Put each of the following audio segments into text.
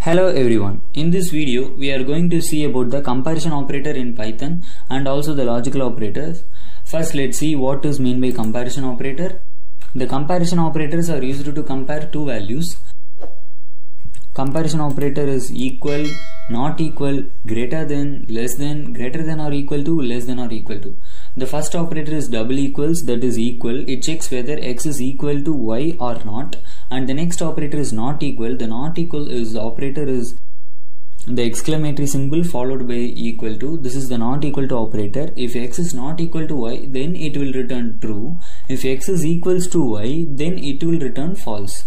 Hello everyone, in this video we are going to see about the comparison operator in Python and also the logical operators. First let's see what is meant by comparison operator. The comparison operators are used to compare two values. Comparison operator is equal, not equal, greater than, less than, greater than or equal to, less than or equal to. The first operator is double equals, that is equal. It checks whether x is equal to y or not. And the next operator is not equal. The not equal is operator is the exclamatory symbol followed by equal to. This is the not equal to operator. If x is not equal to y, then it will return true. If x is equals to y, then it will return false.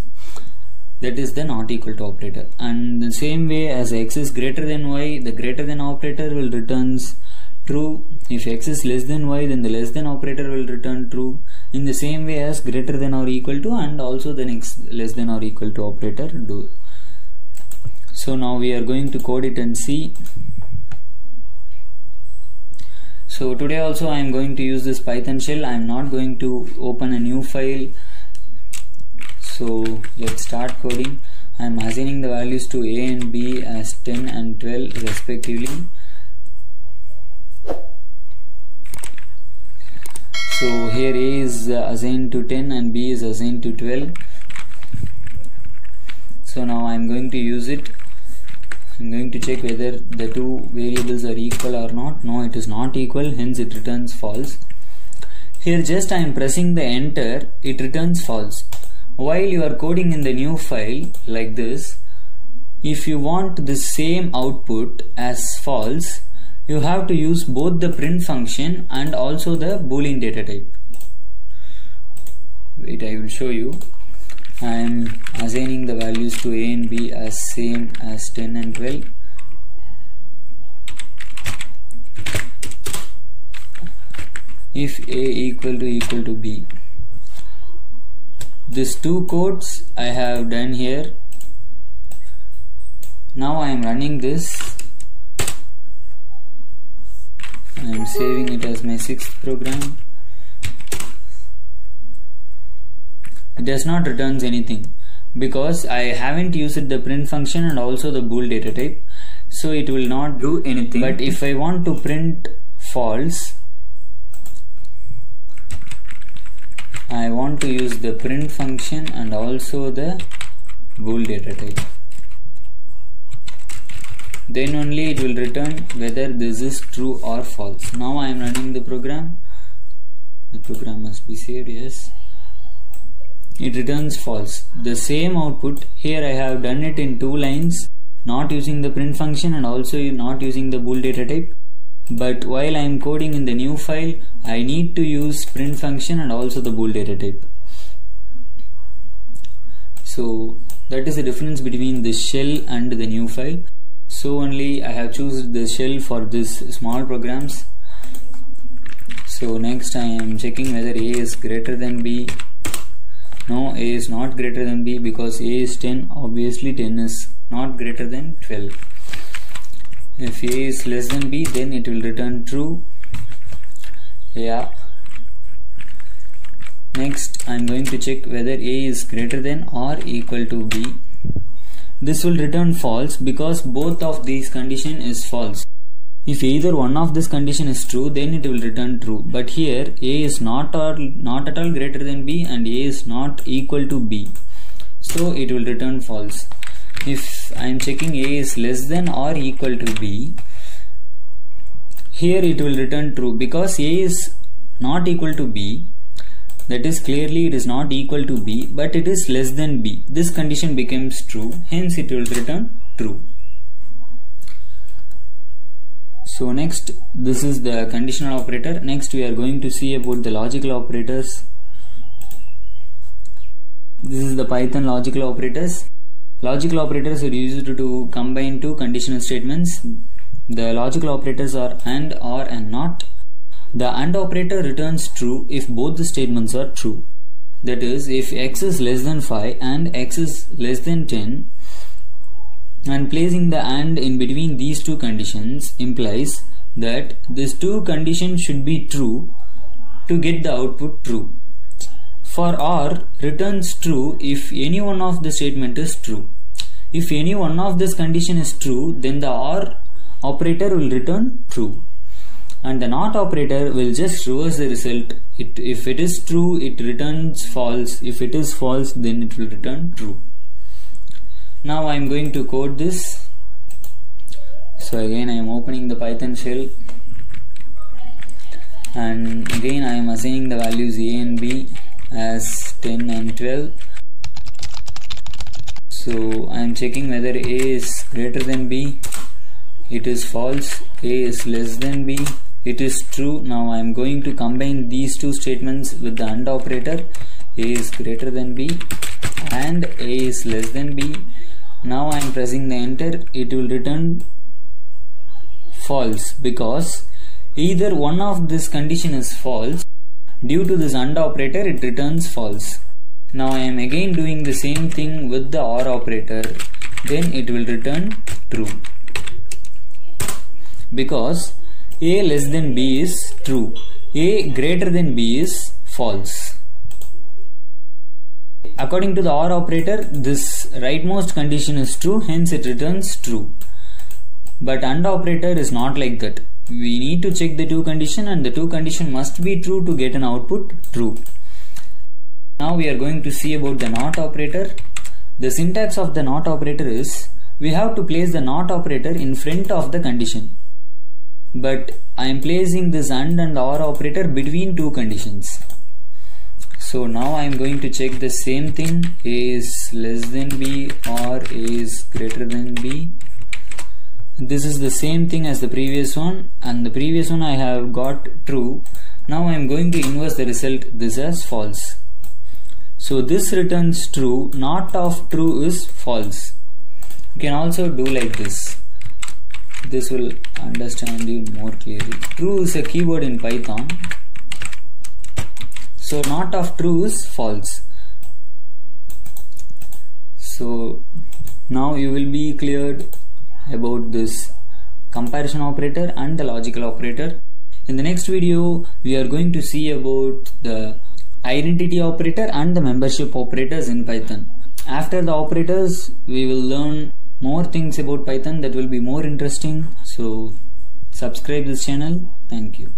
That is the not equal to operator. And the same way as x is greater than y, the greater than operator will returns true. If x is less than y, then the less than operator will return true. In the same way as greater than or equal to, and also the next less than or equal to operator do. So now we are going to code it and see. So today also I am going to use this Python shell. I am not going to open a new file. So let's start coding. I am assigning the values to a and b as 10 and 12 respectively. So here a is assigned to 10 and b is assigned to 12. So now I am going to use it. I am going to check whether the two variables are equal or not. No, it is not equal, hence it returns false. Here just I am pressing the enter, it returns false. While you are coding in the new file like this, if you want the same output as false, you have to use both the print function and also the boolean data type. Wait, I will show you. I am assigning the values to a and b as same as 10 and 12. If a equal to b. These two codes I have done here. Now I am running this. I am saving it as my 6th program. It does not returns anything because I haven't used the print function and also the bool data type, so it will not do anything. But if I want to print false, I want to use the print function and also the bool data type. Then only it will return whether this is true or false. Now I am running the program. The program must be saved, yes. It returns false. The same output, here I have done it in 2 lines, not using the print function and also not using the bool data type. But while I am coding in the new file, I need to use print function and also the bool data type. So that is the difference between the shell and the new file. So only I have chosen the shell for this small programs. So next I am checking whether a is greater than b. No, a is not greater than b because a is 10. Obviously 10 is not greater than 12. If a is less than b, then it will return true. Yeah. Next I am going to check whether a is greater than or equal to b. This will return false because both of these condition is false. If either one of this condition is true, then it will return true. But here a is not at all greater than b and a is not equal to b, so it will return false. If I am checking a is less than or equal to b, here it will return true because a is not equal to b. That is clearly it is not equal to b, but it is less than b. This condition becomes true, hence it will return true. So next, this is the conditional operator. Next we are going to see about the logical operators. This is the Python logical operators. Logical operators are used to combine two conditional statements. The logical operators are AND, OR and NOT. The AND operator returns true if both the statements are true. That is, if x is less than 5 and x is less than 10, and placing the AND in between these two conditions implies that these two conditions should be true to get the output true. For OR returns true if any one of the statement is true. If any one of this condition is true, then the OR operator will return true. And the NOT operator will just reverse the result. If it is true, it returns false. If it is false, then it will return true. Now I am going to code this. So again I am opening the Python shell, and again I am assigning the values A and B as 10 and 12. So I am checking whether A is greater than B. It is false. A is less than B. It is true. Now I am going to combine these two statements with the AND operator. A is greater than B and A is less than B. Now I am pressing the enter. It will return false because either one of this condition is false. Due to this AND operator, it returns false. Now I am again doing the same thing with the OR operator. Then it will return true because A less than B is true. A greater than B is false. According to the OR operator, this rightmost condition is true, hence it returns true. But AND operator is not like that. We need to check the two conditions, and the two conditions must be true to get an output true. Now we are going to see about the NOT operator. The syntax of the NOT operator is, we have to place the NOT operator in front of the condition. But I am placing this AND and OR operator between two conditions. So now I am going to check the same thing. A is less than B or A is greater than B. This is the same thing as the previous one, and the previous one I have got true. Now I am going to inverse the result, this as false. So this returns true, not of true is false. You can also do like this. This will understand you more clearly. True is a keyword in Python. So not of true is false. So now you will be cleared about this comparison operator and the logical operator. In the next video, we are going to see about the identity operator and the membership operators in Python. After the operators, we will learn more things about Python that will be more interesting. So subscribe this channel. Thank you.